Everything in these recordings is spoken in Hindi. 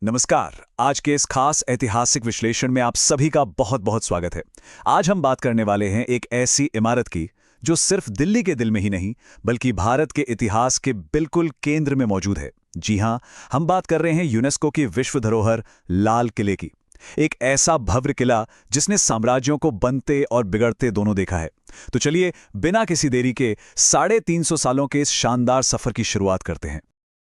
नमस्कार। आज के इस खास ऐतिहासिक विश्लेषण में आप सभी का बहुत बहुत स्वागत है। आज हम बात करने वाले हैं एक ऐसी इमारत की जो सिर्फ दिल्ली के दिल में ही नहीं बल्कि भारत के इतिहास के बिल्कुल केंद्र में मौजूद है। जी हां, हम बात कर रहे हैं यूनेस्को की विश्व धरोहर लाल किले की। एक ऐसा भव्य किला जिसने साम्राज्यों को बनते और बिगड़ते दोनों देखा है। तो चलिए बिना किसी देरी के 350 सालों के इस शानदार सफर की शुरुआत करते हैं।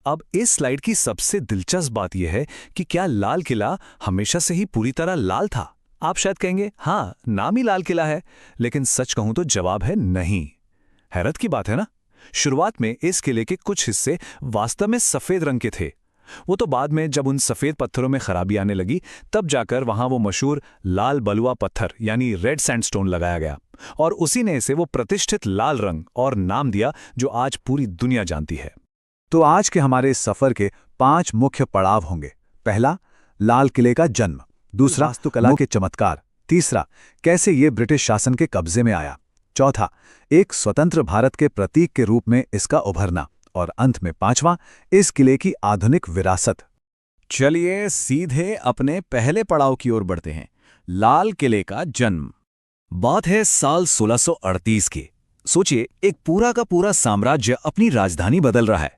अब इस स्लाइड की सबसे दिलचस्प बात यह है कि क्या लाल किला हमेशा से ही पूरी तरह लाल था? आप शायद कहेंगे हाँ, नाम ही लाल किला है, लेकिन सच कहूं तो जवाब है नहीं। हैरत की बात है ना। शुरुआत में इस किले के कुछ हिस्से वास्तव में सफेद रंग के थे। वो तो बाद में जब उन सफेद पत्थरों में खराबी आने लगी तब जाकर वहां वो मशहूर लाल बलुआ पत्थर यानी रेड सैंडस्टोन लगाया गया और उसी ने इसे वो प्रतिष्ठित लाल रंग और नाम दिया जो आज पूरी दुनिया जानती है। तो आज के हमारे इस सफर के 5 मुख्य पड़ाव होंगे। पहला, लाल किले का जन्म। दूसरा, वास्तुकला के चमत्कार। तीसरा, कैसे ये ब्रिटिश शासन के कब्जे में आया। चौथा, एक स्वतंत्र भारत के प्रतीक के रूप में इसका उभरना। और अंत में 5वां, इस किले की आधुनिक विरासत। चलिए सीधे अपने पहले पड़ाव की ओर बढ़ते हैं, लाल किले का जन्म। बात है साल 1638 की। सोचिए, एक पूरा का पूरा साम्राज्य अपनी राजधानी बदल रहा है।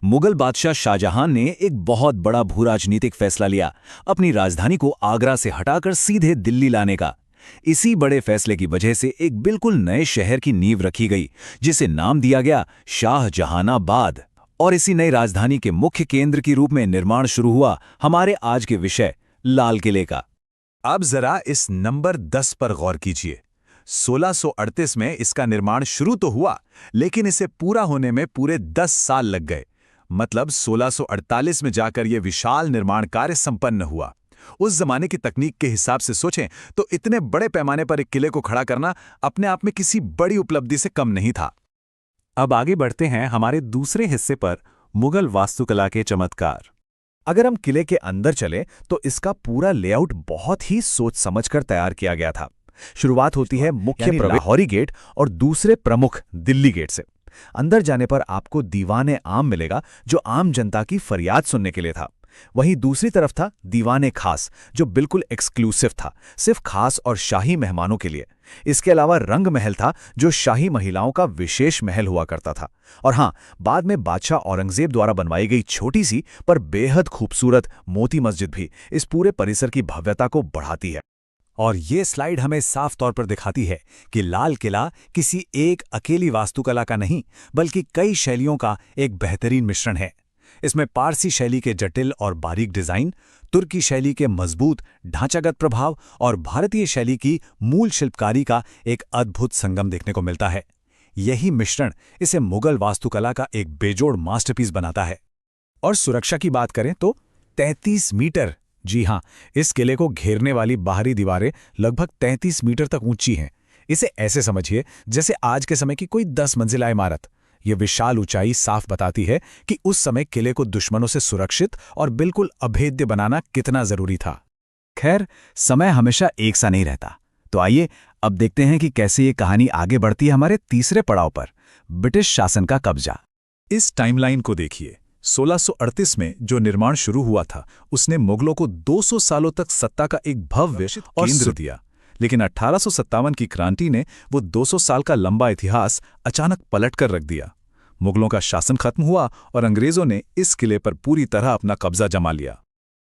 मुगल बादशाह शाहजहां ने एक बहुत बड़ा भूराजनीतिक फैसला लिया, अपनी राजधानी को आगरा से हटाकर सीधे दिल्ली लाने का। इसी बड़े फैसले की वजह से एक बिल्कुल नए शहर की नींव रखी गई जिसे नाम दिया गया शाहजहानाबाद। और इसी नई राजधानी के मुख्य केंद्र के रूप में निर्माण शुरू हुआ हमारे आज के विषय लाल किले का। अब जरा इस नंबर 10 पर गौर कीजिए। 1638 में इसका निर्माण शुरू तो हुआ, लेकिन इसे पूरा होने में पूरे 10 साल लग गए। मतलब 1648 में जाकर यह विशाल निर्माण कार्य संपन्न हुआ। उस जमाने की तकनीक के हिसाब से सोचें तो इतने बड़े पैमाने पर एक किले को खड़ा करना अपने आप में किसी बड़ी उपलब्धि से कम नहीं था। अब आगे बढ़ते हैं हमारे दूसरे हिस्से पर, मुगल वास्तुकला के चमत्कार। अगर हम किले के अंदर चलें तो इसका पूरा लेआउट बहुत ही सोच समझकर तैयार किया गया था। शुरुआत होती है मुख्य लाहौरी गेट और दूसरे प्रमुख दिल्ली गेट से। अंदर जाने पर आपको दीवाने आम मिलेगा जो आम जनता की फरियाद सुनने के लिए था। वहीं दूसरी तरफ था दीवाने खास जो बिल्कुल एक्सक्लूसिव था, सिर्फ खास और शाही मेहमानों के लिए। इसके अलावा रंग महल था जो शाही महिलाओं का विशेष महल हुआ करता था। और हाँ, बाद में बादशाह औरंगजेब द्वारा बनवाई गई छोटी सी पर बेहद खूबसूरत मोती मस्जिद भी इस पूरे परिसर की भव्यता को बढ़ाती है। और ये स्लाइड हमें साफ तौर पर दिखाती है कि लाल किला किसी एक अकेली वास्तुकला का नहीं बल्कि कई शैलियों का एक बेहतरीन मिश्रण है। इसमें पारसी शैली के जटिल और बारीक डिजाइन, तुर्की शैली के मजबूत ढांचागत प्रभाव और भारतीय शैली की मूल शिल्पकारी का एक अद्भुत संगम देखने को मिलता है। यही मिश्रण इसे मुगल वास्तुकला का एक बेजोड़ मास्टरपीस बनाता है। और सुरक्षा की बात करें तो 33 मीटर, जी हां, इस किले को घेरने वाली बाहरी दीवारें लगभग 33 मीटर तक ऊंची हैं। इसे ऐसे समझिए जैसे आज के समय की कोई 10 मंजिला इमारत। यह विशाल ऊंचाई साफ बताती है कि उस समय किले को दुश्मनों से सुरक्षित और बिल्कुल अभेद्य बनाना कितना जरूरी था। खैर, समय हमेशा एक सा नहीं रहता। तो आइए अब देखते हैं कि कैसे ये कहानी आगे बढ़ती है हमारे तीसरे पड़ाव पर, ब्रिटिश शासन का कब्जा। इस टाइमलाइन को देखिए। 1638 में जो निर्माण शुरू हुआ था उसने मुगलों को 200 सालों तक सत्ता का एक भव्य और केंद्र दिया। लेकिन 1857 की क्रांति ने वो 200 साल का लंबा इतिहास अचानक पलट कर रख दिया। मुगलों का शासन खत्म हुआ और अंग्रेजों ने इस किले पर पूरी तरह अपना कब्जा जमा लिया।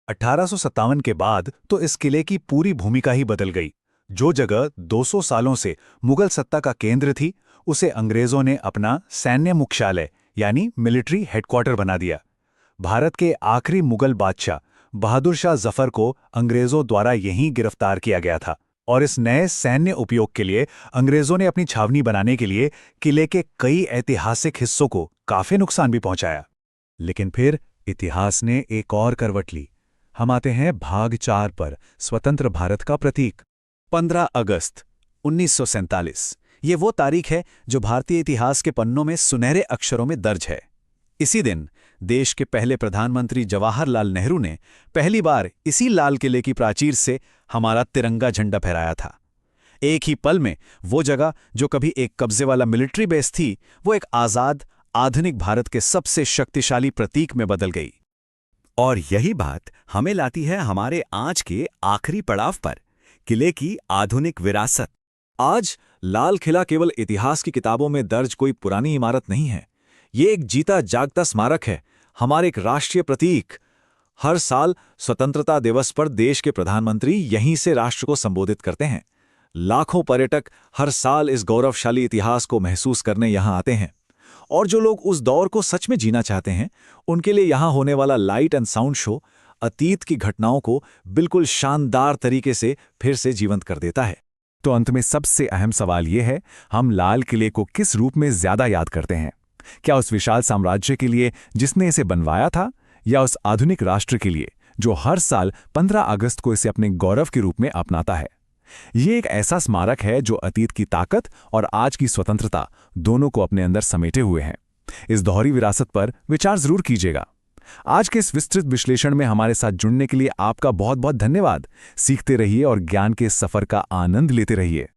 1857 के बाद तो इस किले की पूरी भूमिका ही बदल गई। जो जगह 200 सालों से मुगल सत्ता का केंद्र थी उसे अंग्रेजों ने अपना सैन्य मुख्यालय यानी मिलिट्री हेडक्वार्टर बना दिया। भारत के आखिरी मुगल बादशाह बहादुर शाह जफर को अंग्रेजों द्वारा यहीं गिरफ्तार किया गया था और इस नए सैन्य उपयोग के लिए अंग्रेजों ने अपनी छावनी बनाने के लिए किले के कई ऐतिहासिक हिस्सों को काफी नुकसान भी पहुंचाया। लेकिन फिर इतिहास ने एक और करवट ली। हम आते हैं भाग 4 पर, स्वतंत्र भारत का प्रतीक। 15 अगस्त 1947 ये वो तारीख है जो भारतीय इतिहास के पन्नों में सुनहरे अक्षरों में दर्ज है। इसी दिन देश के पहले प्रधानमंत्री जवाहरलाल नेहरू ने पहली बार इसी लाल किले की प्राचीर से हमारा तिरंगा झंडा फहराया था। एक ही पल में वो जगह जो कभी एक कब्जे वाला मिलिट्री बेस थी, वो एक आजाद, आधुनिक भारत के सबसे शक्तिशाली प्रतीक में बदल गई। और यही बात हमें लाती है हमारे आज के आखिरी पड़ाव पर, किले की आधुनिक विरासत। आज लाल किला केवल इतिहास की किताबों में दर्ज कोई पुरानी इमारत नहीं है। ये एक जीता जागता स्मारक है, हमारे एक राष्ट्रीय प्रतीक। हर साल स्वतंत्रता दिवस पर देश के प्रधानमंत्री यहीं से राष्ट्र को संबोधित करते हैं। लाखों पर्यटक हर साल इस गौरवशाली इतिहास को महसूस करने यहां आते हैं। और जो लोग उस दौर को सच में जीना चाहते हैं, उनके लिए यहां होने वाला लाइट एंड साउंड शो अतीत की घटनाओं को बिल्कुल शानदार तरीके से फिर से जीवंत कर देता है। तो अंत में सबसे अहम सवाल यह है, हम लाल किले को किस रूप में ज्यादा याद करते हैं? क्या उस विशाल साम्राज्य के लिए जिसने इसे बनवाया था, या उस आधुनिक राष्ट्र के लिए जो हर साल 15 अगस्त को इसे अपने गौरव के रूप में अपनाता है? ये एक ऐसा स्मारक है जो अतीत की ताकत और आज की स्वतंत्रता दोनों को अपने अंदर समेटे हुए हैं। इस दोहरी विरासत पर विचार जरूर कीजिएगा। आज के इस विस्तृत विश्लेषण में हमारे साथ जुड़ने के लिए आपका बहुत बहुत धन्यवाद। सीखते रहिए और ज्ञान के इस सफर का आनंद लेते रहिए।